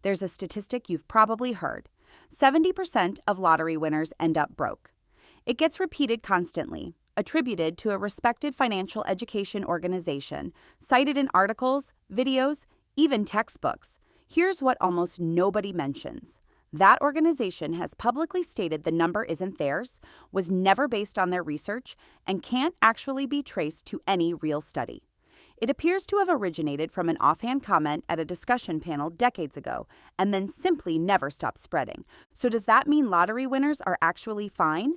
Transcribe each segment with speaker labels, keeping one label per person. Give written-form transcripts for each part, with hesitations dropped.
Speaker 1: There's a statistic you've probably heard. 70% of lottery winners end up broke. It gets repeated constantly, attributed to a respected financial education organization, cited in articles, videos, even textbooks. Here's what almost nobody mentions. That organization has publicly stated the number isn't theirs, was never based on their research, and can't actually be traced to any real study. It appears to have originated from an offhand comment at a discussion panel decades ago, and then simply never stopped spreading. So does that mean lottery winners are actually fine?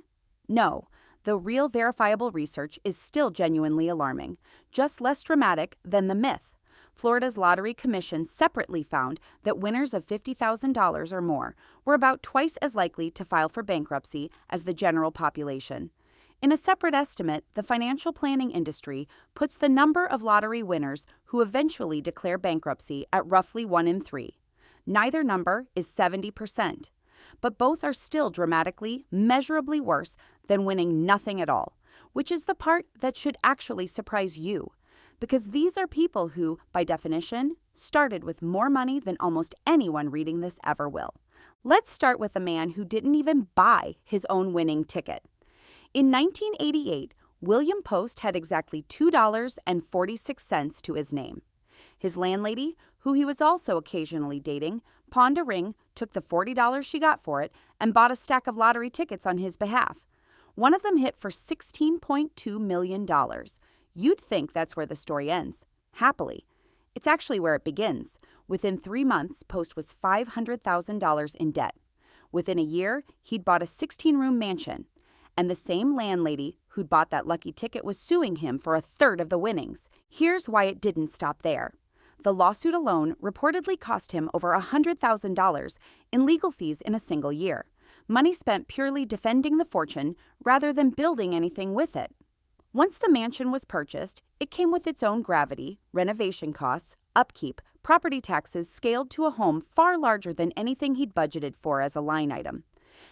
Speaker 1: No. The real verifiable research is still genuinely alarming, just less dramatic than the myth. Florida's Lottery Commission separately found that winners of $50,000 or more were about twice as likely to file for bankruptcy as the general population. In a separate estimate, the financial planning industry puts the number of lottery winners who eventually declare bankruptcy at roughly 1 in 3. Neither number is 70%, but both are still dramatically, measurably worse than winning nothing at all, which is the part that should actually surprise you. Because these are people who, by definition, started with more money than almost anyone reading this ever will. Let's start with a man who didn't even buy his own winning ticket. In 1988, William Post had exactly $2.46 to his name. His landlady, who he was also occasionally dating, pawned a ring, took the $40 she got for it, and bought a stack of lottery tickets on his behalf. One of them hit for $16.2 million. You'd think that's where the story ends. Happily. It's actually where it begins. Within 3 months, Post was $500,000 in debt. Within a year, he'd bought a 16-room mansion. And the same landlady who'd bought that lucky ticket was suing him for a third of the winnings. Here's why it didn't stop there. The lawsuit alone reportedly cost him over $100,000 in legal fees in a single year. Money spent purely defending the fortune rather than building anything with it. Once the mansion was purchased, it came with its own gravity, renovation costs, upkeep, property taxes scaled to a home far larger than anything he'd budgeted for as a line item.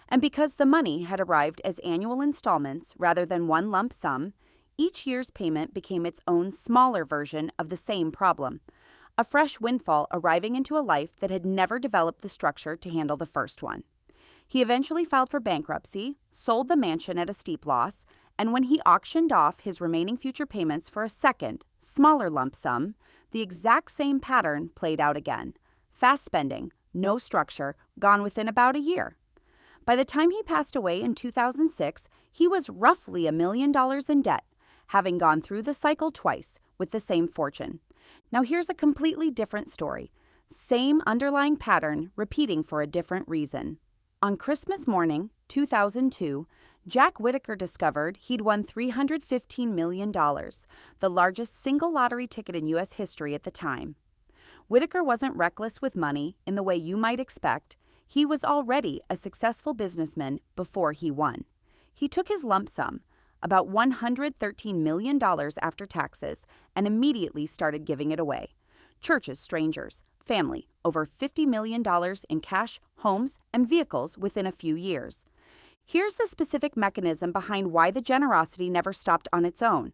Speaker 1: And because the money had arrived as annual installments rather than one lump sum, each year's payment became its own smaller version of the same problem, a fresh windfall arriving into a life that had never developed the structure to handle the first one. He eventually filed for bankruptcy, sold the mansion at a steep loss, and when he auctioned off his remaining future payments for a second, smaller lump sum, the exact same pattern played out again. Fast spending, no structure, gone within about a year. By the time he passed away in 2006, he was roughly $1 million in debt, having gone through the cycle twice with the same fortune. Now here's a completely different story. Same underlying pattern repeating for a different reason. On Christmas morning, 2002, Jack Whitaker discovered he'd won $315 million, the largest single lottery ticket in U.S. history at the time. Whitaker wasn't reckless with money in the way you might expect. He was already a successful businessman before he won. He took his lump sum, about $113 million after taxes, and immediately started giving it away. Churches, strangers, family, over $50 million in cash, homes, and vehicles within a few years. Here's the specific mechanism behind why the generosity never stopped on its own.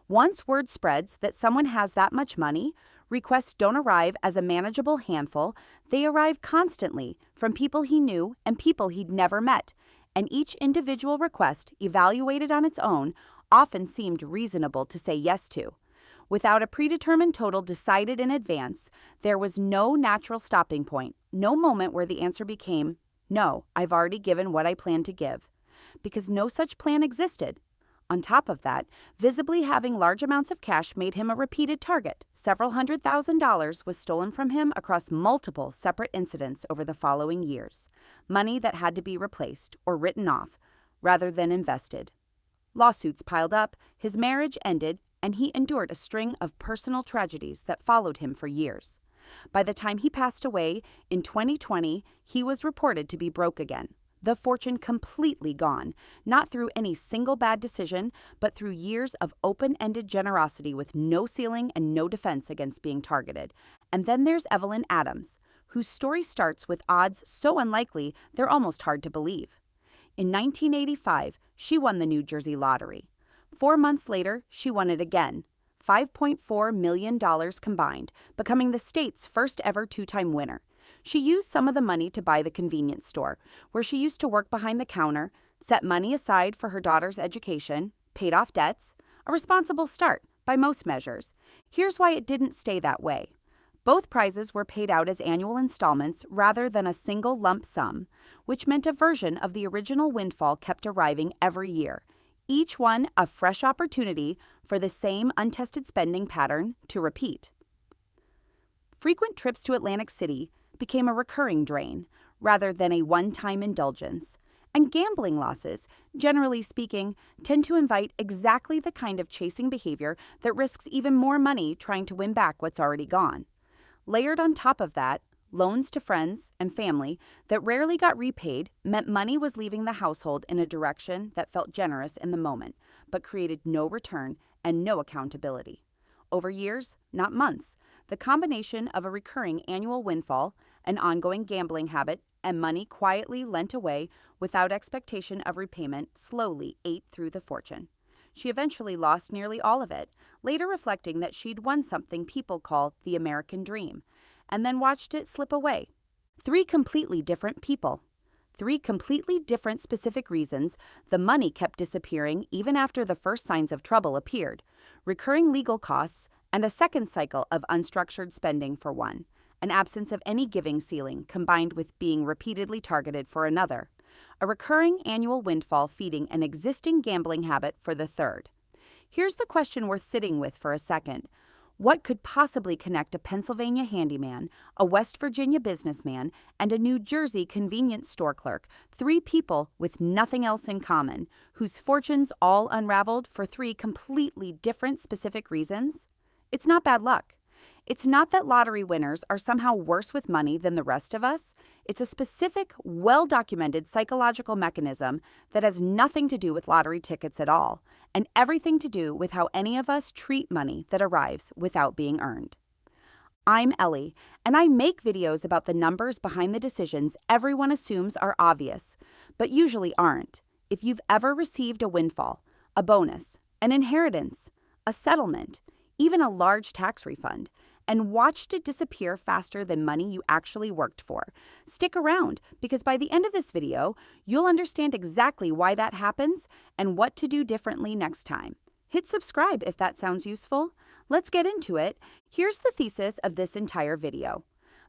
Speaker 1: Once word spreads that someone has that much money, requests don't arrive as a manageable handful, they arrive constantly from people he knew and people he'd never met, and each individual request, evaluated on its own, often seemed reasonable to say yes to. Without a predetermined total decided in advance, there was no natural stopping point, no moment where the answer became, "No, I've already given what I planned to give," because no such plan existed. On top of that, visibly having large amounts of cash made him a repeated target. Several $100,000 was stolen from him across multiple separate incidents over the following years. Money that had to be replaced or written off rather than invested. Lawsuits piled up, his marriage ended, and he endured a string of personal tragedies that followed him for years. By the time he passed away in 2020, he was reported to be broke again. The fortune completely gone, not through any single bad decision, but through years of open-ended generosity with no ceiling and no defense against being targeted. And then there's Evelyn Adams, whose story starts with odds so unlikely they're almost hard to believe. In 1985, she won the New Jersey lottery. 4 months later, she won it again, $5.4 million combined, becoming the state's first ever two-time winner. She used some of the money to buy the convenience store, where she used to work behind the counter, set money aside for her daughter's education, paid off debts, a responsible start by most measures. Here's why it didn't stay that way. Both prizes were paid out as annual installments rather than a single lump sum, which meant a version of the original windfall kept arriving every year, each one a fresh opportunity for the same untested spending pattern to repeat. Frequent trips to Atlantic City became a recurring drain rather than a one-time indulgence, and gambling losses, generally speaking, tend to invite exactly the kind of chasing behavior that risks even more money trying to win back what's already gone. Layered on top of that, loans to friends and family that rarely got repaid meant money was leaving the household in a direction that felt generous in the moment, but created no return and no accountability. Over years, not months, the combination of a recurring annual windfall, an ongoing gambling habit, and money quietly lent away without expectation of repayment slowly ate through the fortune. She eventually lost nearly all of it, later reflecting that she'd won something people call the American dream, and then watched it slip away. 3 completely different people. 3 completely different specific reasons the money kept disappearing even after the first signs of trouble appeared, recurring legal costs, and a second cycle of unstructured spending for one, an absence of any giving ceiling combined with being repeatedly targeted for another, a recurring annual windfall feeding an existing gambling habit for the third. Here's the question worth sitting with for a second. What could possibly connect a Pennsylvania handyman, a West Virginia businessman, and a New Jersey convenience store clerk, 3 people with nothing else in common, whose fortunes all unraveled for 3 completely different specific reasons? It's not bad luck. It's not that lottery winners are somehow worse with money than the rest of us. It's a specific, well-documented psychological mechanism that has nothing to do with lottery tickets at all, and everything to do with how any of us treat money that arrives without being earned. I'm Ellie, and I make videos about the numbers behind the decisions everyone assumes are obvious, but usually aren't. If you've ever received a windfall, a bonus, an inheritance, a settlement, even a large tax refund, and watched it disappear faster than money you actually worked for, stick around, because by the end of this video, you'll understand exactly why that happens and what to do differently next time. Hit subscribe if that sounds useful. Let's get into it. Here's the thesis of this entire video.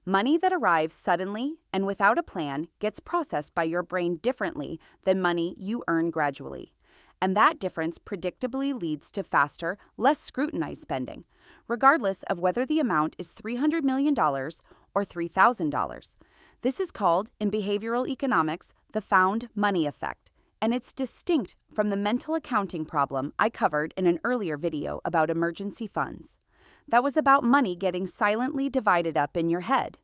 Speaker 1: Money that arrives suddenly and without a plan gets processed by your brain differently than money you earn gradually. And that difference predictably leads to faster, less scrutinized spending, regardless of whether the amount is $300 million or $3,000. This is called, in behavioral economics, the found money effect, and it's distinct from the mental accounting problem I covered in an earlier video about emergency funds. That was about money getting silently divided up in your head.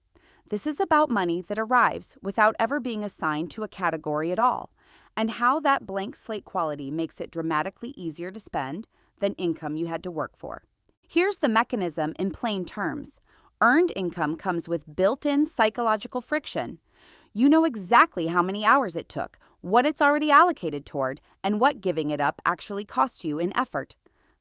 Speaker 1: This is about money that arrives without ever being assigned to a category at all, and how that blank slate quality makes it dramatically easier to spend than income you had to work for. Here's the mechanism in plain terms. Earned income comes with built-in psychological friction. You know exactly how many hours it took, what it's already allocated toward, and what giving it up actually cost you in effort.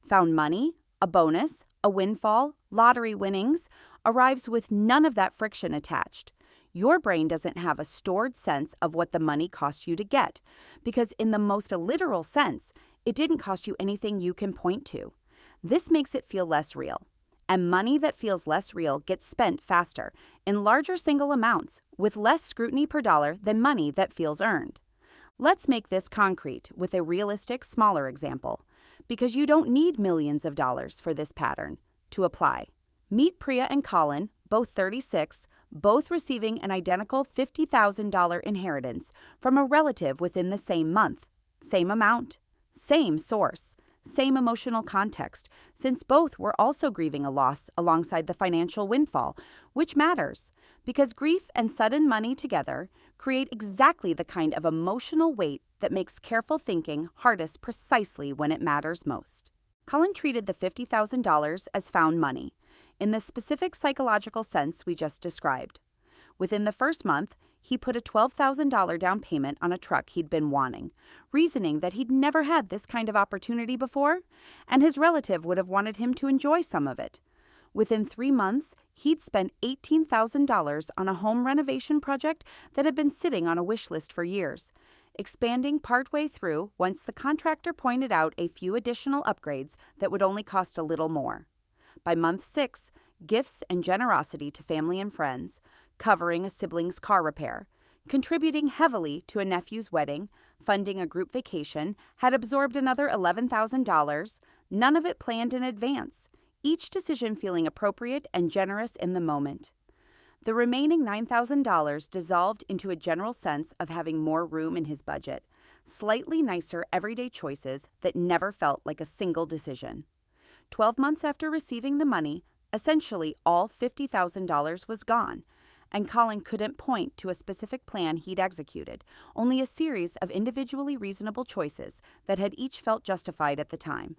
Speaker 1: Found money, a bonus, a windfall, lottery winnings, arrives with none of that friction attached. Your brain doesn't have a stored sense of what the money cost you to get, because in the most literal sense, it didn't cost you anything you can point to. This makes it feel less real. And money that feels less real gets spent faster, in larger single amounts, with less scrutiny per dollar than money that feels earned. Let's make this concrete with a realistic, smaller example, because you don't need millions of dollars for this pattern to apply. Meet Priya and Colin, both 36, both receiving an identical $50,000 inheritance from a relative within the same month. Same amount, same source, same emotional context, since both were also grieving a loss alongside the financial windfall, which matters, because grief and sudden money together create exactly the kind of emotional weight that makes careful thinking hardest precisely when it matters most. Colin treated the $50,000 as found money, in the specific psychological sense we just described. Within the first month, he put a $12,000 down payment on a truck he'd been wanting, reasoning that he'd never had this kind of opportunity before, and his relative would have wanted him to enjoy some of it. Within 3 months, he'd spent $18,000 on a home renovation project that had been sitting on a wish list for years, expanding partway through once the contractor pointed out a few additional upgrades that would only cost a little more. By month 6, gifts and generosity to family and friends, covering a sibling's car repair, contributing heavily to a nephew's wedding, funding a group vacation, had absorbed another $11,000, none of it planned in advance, each decision feeling appropriate and generous in the moment. The remaining $9,000 dissolved into a general sense of having more room in his budget, slightly nicer everyday choices that never felt like a single decision. 12 months after receiving the money, essentially all $50,000 was gone, and Colin couldn't point to a specific plan he'd executed, only a series of individually reasonable choices that had each felt justified at the time.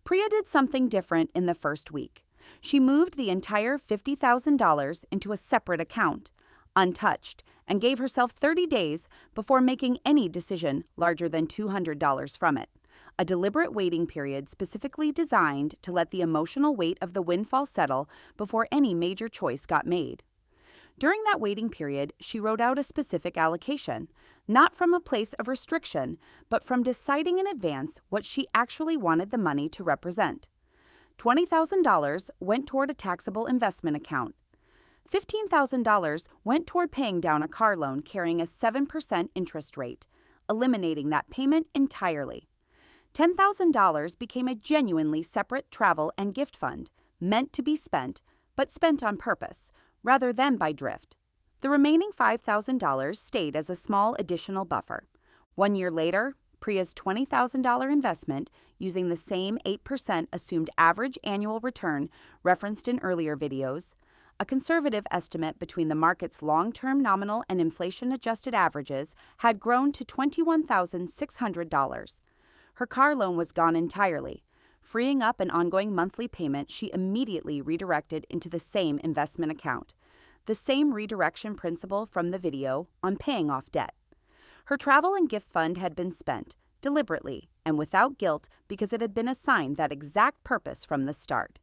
Speaker 1: Priya did something different in the first week. She moved the entire $50,000 into a separate account, untouched, and gave herself 30 days before making any decision larger than $200 from it. A deliberate waiting period specifically designed to let the emotional weight of the windfall settle before any major choice got made. During that waiting period, she wrote out a specific allocation, not from a place of restriction, but from deciding in advance what she actually wanted the money to represent. $20,000 went toward a taxable investment account. $15,000 went toward paying down a car loan carrying a 7% interest rate, eliminating that payment entirely. $10,000 became a genuinely separate travel and gift fund, meant to be spent, but spent on purpose, rather than by drift. The remaining $5,000 stayed as a small additional buffer. 1 year later, Priya's $20,000 investment, using the same 8% assumed average annual return referenced in earlier videos, a conservative estimate between the market's long-term nominal and inflation-adjusted averages, had grown to $21,600. Her car loan was gone entirely. Freeing up an ongoing monthly payment, she immediately redirected into the same investment account. The same redirection principle from the video on paying off debt. Her travel and gift fund had been spent, deliberately and without guilt, because it had been assigned that exact purpose from the start.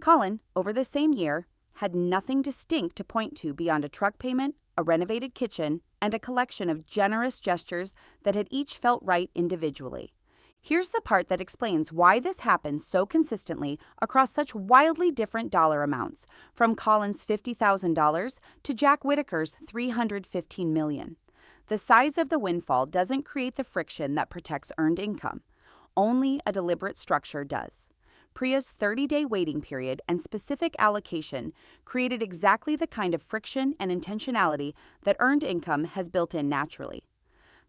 Speaker 1: Colin, over the same year, had nothing distinct to point to beyond a truck payment, a renovated kitchen, and a collection of generous gestures that had each felt right individually. Here's the part that explains why this happens so consistently across such wildly different dollar amounts, from Colin's $50,000 to Jack Whitaker's $315 million. The size of the windfall doesn't create the friction that protects earned income. Only a deliberate structure does. Priya's 30-day waiting period and specific allocation created exactly the kind of friction and intentionality that earned income has built in naturally.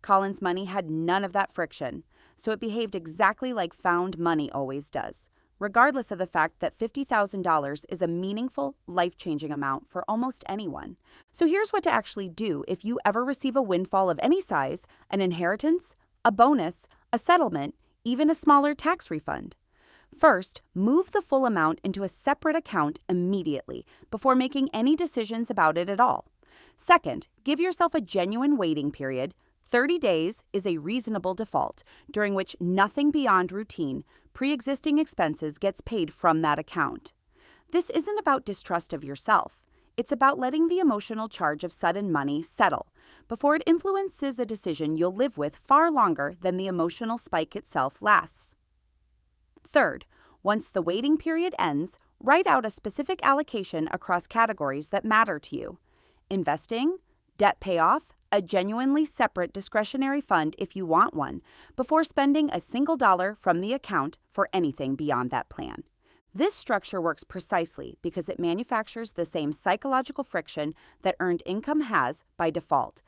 Speaker 1: Colin's money had none of that friction, so it behaved exactly like found money always does, regardless of the fact that $50,000 is a meaningful, life-changing amount for almost anyone. So here's what to actually do if you ever receive a windfall of any size, an inheritance, a bonus, a settlement, even a smaller tax refund. First, move the full amount into a separate account immediately before making any decisions about it at all. Second, give yourself a genuine waiting period. 30 days is a reasonable default, during which nothing beyond routine, pre-existing expenses gets paid from that account. This isn't about distrust of yourself. It's about letting the emotional charge of sudden money settle before it influences a decision you'll live with far longer than the emotional spike itself lasts. Third, once the waiting period ends, write out a specific allocation across categories that matter to you. Investing, debt payoff, a genuinely separate discretionary fund if you want one, before spending a single dollar from the account for anything beyond that plan. This structure works precisely because it manufactures the same psychological friction that earned income has by default.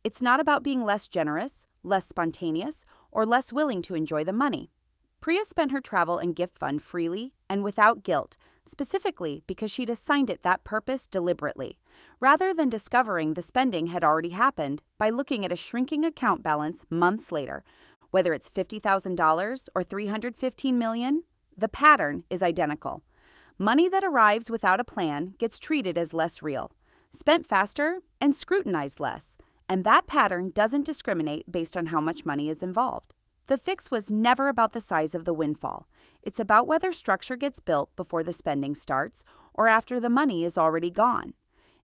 Speaker 1: It's not about being less generous, less spontaneous, or less willing to enjoy the money. Priya spent her travel and gift fund freely and without guilt, specifically because she'd assigned it that purpose deliberately, rather than discovering the spending had already happened by looking at a shrinking account balance months later. Whether it's $50,000 or $315 million, the pattern is identical. Money that arrives without a plan gets treated as less real, spent faster, and scrutinized less, and that pattern doesn't discriminate based on how much money is involved. The fix was never about the size of the windfall. It's about whether structure gets built before the spending starts or after the money is already gone.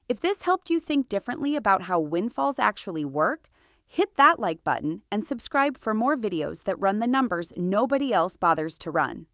Speaker 1: If this helped you think differently about how windfalls actually work, hit that like button and subscribe for more videos that run the numbers nobody else bothers to run.